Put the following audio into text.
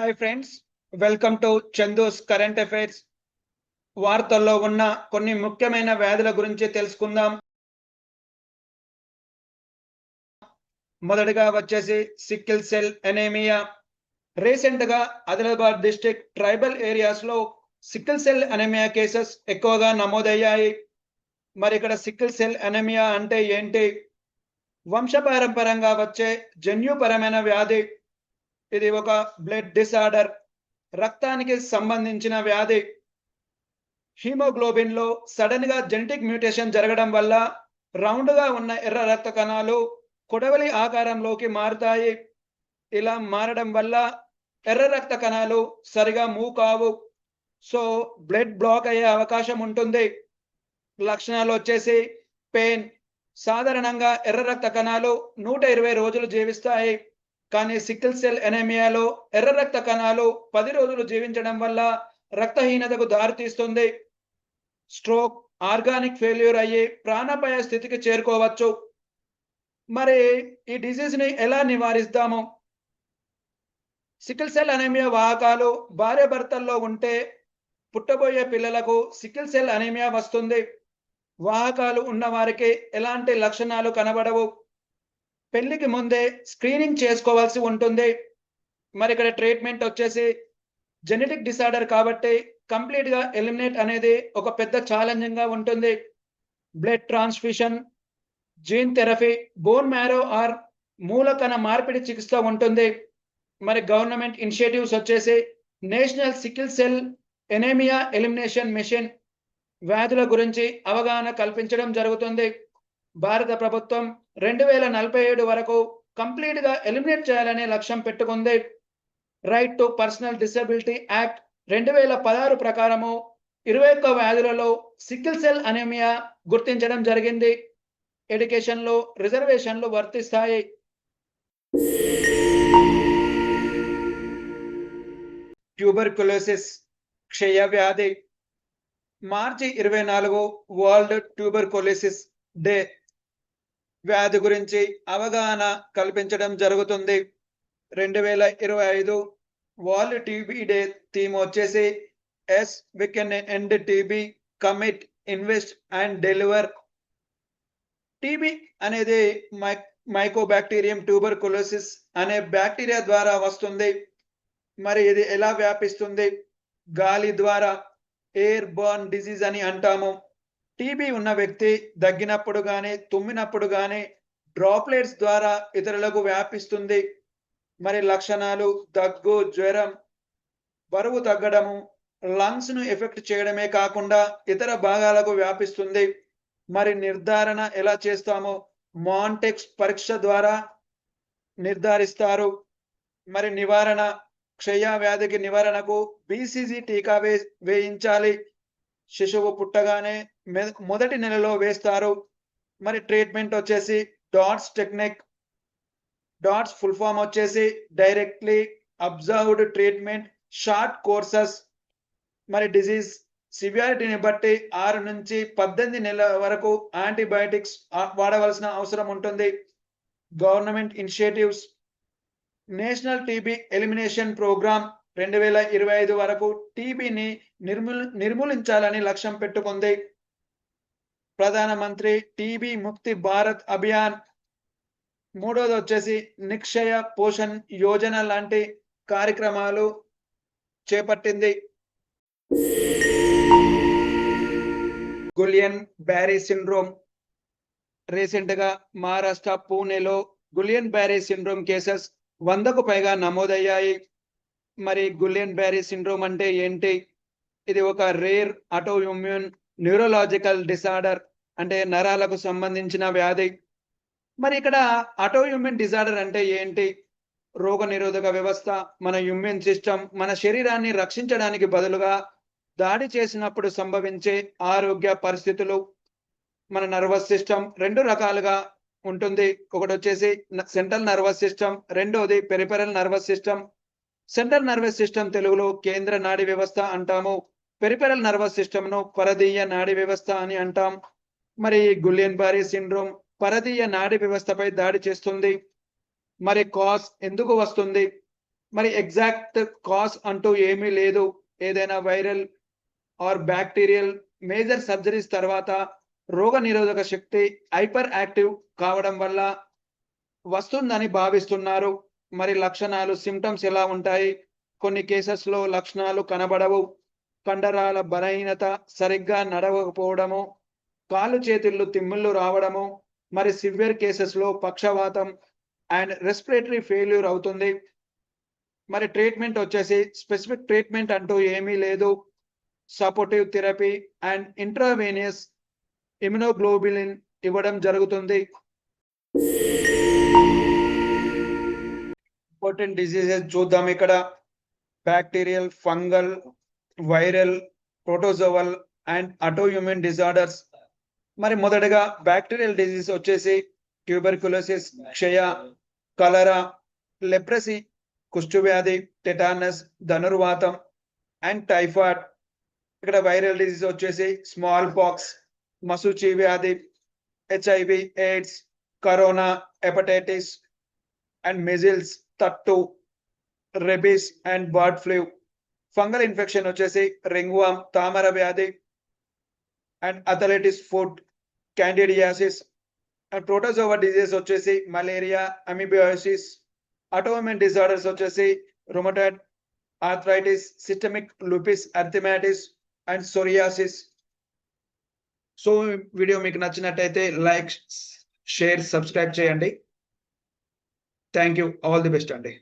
Hi friends, welcome to Chandu's current affairs. వార్తల్లో ఉన్న కొన్ని ముఖ్యమైన వ్యాధుల గురించి తెలుసుకుందాం. మొదటగా వచ్చేసి సిక్కిల్ సెల్ ఎనేమియా. రీసెంట్ గా ఆదిలాబాద్ డిస్ట్రిక్ట్ ట్రైబల్ ఏరియాస్ లో సిక్కిల్ సెల్ ఎనేమియా కేసెస్ ఎక్కువగా నమోదయ్యాయి. మరి ఇక్కడ సిక్కిల్ సెల్ ఎనేమియా అంటే ఏంటి? వంశపారంపరంగా వచ్చే జన్యుపరమైన వ్యాధి. ఇది ఒక బ్లడ్ డిసార్డర్, రక్తానికి సంబంధించిన వ్యాధి. హీమోగ్లోబిన్ లో సడన్ గా జెనెటిక్ మ్యూటేషన్ జరగడం వల్ల రౌండ్ గా ఉన్న ఎర్ర రక్త కణాలు కొడవలి ఆకారంలోకి మారుతాయి. ఇలా మారడం వల్ల ఎర్ర రక్త కణాలు సరిగా మూవ్ కావు. సో బ్లడ్ బ్లాక్ అయ్యే అవకాశం ఉంటుంది. లక్షణాలు వచ్చేసి పెయిన్. సాధారణంగా ఎర్ర రక్త కణాలు 120 రోజులు జీవిస్తాయి. కానీ సిక్కిల్ సెల్ ఎనేమియాలో ఎర్ర రక్త కణాలు 10 రోజులు జీవించడం వల్ల రక్తహీనతకు దారితీస్తుంది. స్ట్రోక్, ఆర్గానిక్ ఫెయిల్యూర్ అయ్యి ప్రాణాపాయ స్థితికి చేరుకోవచ్చు. మరి ఈ డిసీజ్ ని ఎలా నివారిస్తాము? సిక్కిల్ సెల్ ఎనేమియా వాహకాలు భార్యాభర్తల్లో ఉంటే పుట్టబోయే పిల్లలకు సిక్కిల్ సెల్ ఎనేమియా వస్తుంది. వాహకాలు ఉన్న వారికి ఎలాంటి లక్షణాలు కనబడవు. పెళ్లికి ముందే స్క్రీనింగ్ చేసుకోవాల్సి ఉంటుంది. మరి ఇక్కడ ట్రీట్మెంట్ వచ్చేసి జెనెటిక్ డిసార్డర్ కాబట్టి కంప్లీట్ గా ఎలిమినేట్ అనేది ఒక పెద్ద ఛాలెంజింగ్ గా ఉంటుంది. Blood transfusion, gene therapy, bone marrow or మూలకణ మార్పిడి చికిత్స ఉంటుంది. మరి గవర్నమెంట్ ఇనిషియేటివ్స్ వచ్చేసి national sickle cell anaemia elimination mission వ్యాధుల గురించి అవగాహన కల్పించడం జరుగుతుంది. భారత ప్రభుత్వం 2047 వరకు కంప్లీట్ గా ఎలిమినేట్ చేయాలనే లక్ష్యం పెట్టుకుంది. Right to personal disability act 2016 ప్రకారము 21 వ్యాధులలో సిక్కిల్ సెల్ ఎనేమియా గుర్తించడం జరిగింది. ఎడ్యుకేషన్ లో రిజర్వేషన్లు వర్తిస్తాయి. ట్యూబర్కులోసిస్, క్షయ వ్యాధి. మార్చి 24 వరల్డ్ ట్యూబర్కులోసిస్ డే. వ్యాధి గురించి అవగాహన కల్పించడం జరుగుతుంది. 2025 వరల్డ్ టీబీ డే థీమ్ వచ్చేసి yes we can end TB, commit, invest and deliver. TB అనేది మైకోబాక్టీరియం ట్యూబర్కులోసిస్ అనే బ్యాక్టీరియా ద్వారా వస్తుంది. మరి ఇది ఎలా వ్యాపిస్తుంది? గాలి ద్వారా, ఎయిర్ బోర్న్ డిసీజ్ అని అంటాము. టీబీ ఉన్న వ్యక్తి దగ్గినప్పుడు కానీ తుమ్మినప్పుడు కానీ డ్రాప్లెట్స్ ద్వారా ఇతరులకు వ్యాపిస్తుంది. మరి లక్షణాలు దగ్గు, జ్వరం, బరువు తగ్గడము, లంగ్స్ ను ఎఫెక్ట్ చేయడమే కాకుండా ఇతర భాగాలకు వ్యాపిస్తుంది. మరి నిర్ధారణ ఎలా చేస్తామో మాంటెక్స్ పరీక్ష ద్వారా నిర్ధారిస్తారు. మరి నివారణ, క్షయ వ్యాధికి నివారణకు బీసీజీ టీకా వేయించాలి. శిశువు పుట్టగానే మొదటి నెలలో వేస్తారు. మరి ట్రీట్మెంట్ వచ్చేసి DOTS technique. DOTS full form వచ్చేసి directly observed treatment short courses. మరి డిసీజ్ సివియారిటీని బట్టి 6 నుంచి 18 నెలల వరకు యాంటీబయాటిక్స్ వాడవలసిన అవసరం ఉంటుంది. Government initiatives national TB elimination programme 2025 వరకు టీబీని నిర్మూలించాలని లక్ష్యం పెట్టుకుంది. ప్రధానమంత్రి టీబీ ముక్తి భారత్ అభియాన్. మూడోది వచ్చేసి నిక్షయ పోషణ్ యోజన లాంటి కార్యక్రమాలు చేపట్టింది. Guillain Barry syndrome. రీసెంట్ గా మహారాష్ట్ర పూణేలో గులియన్ బ్యారీ సిండ్రోమ్ కేసెస్ 100కు పైగా నమోదయ్యాయి. మరి గులియన్ బ్యారీ సిండ్రోమ్ అంటే ఏంటి? ఇది ఒక రేర్ ఆటోఇమ్యూన్ న్యూరోలాజికల్ డిసార్డర్, అంటే నరాలకు సంబంధించిన వ్యాధి. మరి ఇక్కడ ఆటోఇమ్యూన్ డిసార్డర్ అంటే ఏంటి? రోగ నిరోధక వ్యవస్థ, మన ఇమ్యూన్ సిస్టమ్ మన శరీరాన్ని రక్షించడానికి బదులుగా దాడి చేసినప్పుడు సంభవించే ఆరోగ్య పరిస్థితులు. మన నర్వస్ సిస్టమ్ 2 రకాలుగా ఉంటుంది. ఒకటి వచ్చేసి సెంట్రల్ నర్వస్ సిస్టమ్, రెండోది peripheral nervous system. Central nervous system తెలుగులో కేంద్ర నాడీ వ్యవస్థ అంటాము. పెరిఫెరల్ నర్వస్ సిస్టమ్ ను పరదీయ నాడీ వ్యవస్థ అని అంటాం. మరి గులియన్ బ్యారీ సిండ్రోమ్ పరదీయ నాడీ వ్యవస్థపై దాడి చేస్తుంది. మరి కాజ్ ఎందుకు వస్తుంది? మరి ఎగ్జాక్ట్ కాజ్ అంటూ ఏమీ లేదు. ఏదైనా viral or bacterial major surgeries తర్వాత రోగనిరోధక శక్తి హైపర్ యాక్టివ్ కావడం వల్ల వస్తుందని భావిస్తున్నారు. మరి లక్షణాలు సింప్టమ్స్ ఎలా ఉంటాయి? కొన్ని కేసెస్‌లో లక్షణాలు కనబడవు. కండరాల బలహీనత, సరిగ్గా నడవకపోవడము, కాళ్ళు చేతుల్లో తిమ్మిళ్ళు రావడము, మరి సివియర్ కేసెస్‌లో పక్షవాతం అండ్ రెస్పిరేటరీ ఫెయిల్యూర్ అవుతుంది. మరి ట్రీట్మెంట్ వచ్చేసి స్పెసిఫిక్ ట్రీట్మెంట్ అంటూ ఏమీ లేదు. Supportive therapy and intravenous immunoglobulin ఇవ్వడం జరుగుతుంది. ఇంపార్టెంట్ డిసీజెస్ చూద్దాం ఇక్కడ. Bacterial, fungal, viral, protozoal and autoimmune disorders. మరి మొదటగా బ్యాక్టీరియల్ డిసీజ్ వచ్చేసి ట్యూబర్క్యులోసిస్, క్షయ, కలరా, లెప్రసీ, కుష్ఠవ్యాధి, టెటానస్, ధనుర్వాతం అండ్ టైఫాయిడ్. ఇక్కడ వైరల్ డిసీజ్ వచ్చేసి స్మాల్ పాక్స్, మసూచి వ్యాధి, HIV, AIDS, corona, hepatitis and measles, తట్టు, rabies and bird flu. Fungal infection వచ్చేసి రింగ్వామ్, తామర వ్యాధి and athlete's foot, candidiasis. And protozoa disease వచ్చేసి మలేరియా, అమీబియాసిస్. ఆటోఇమ్యూన్ డిజార్డర్స్ వచ్చేసి rheumatoid arthritis, systemic lupus erythematosus and psoriasis. So video మీకు నచ్చినట్టయితే like, share, subscribe చేయండి. Thank you. All the best అండి.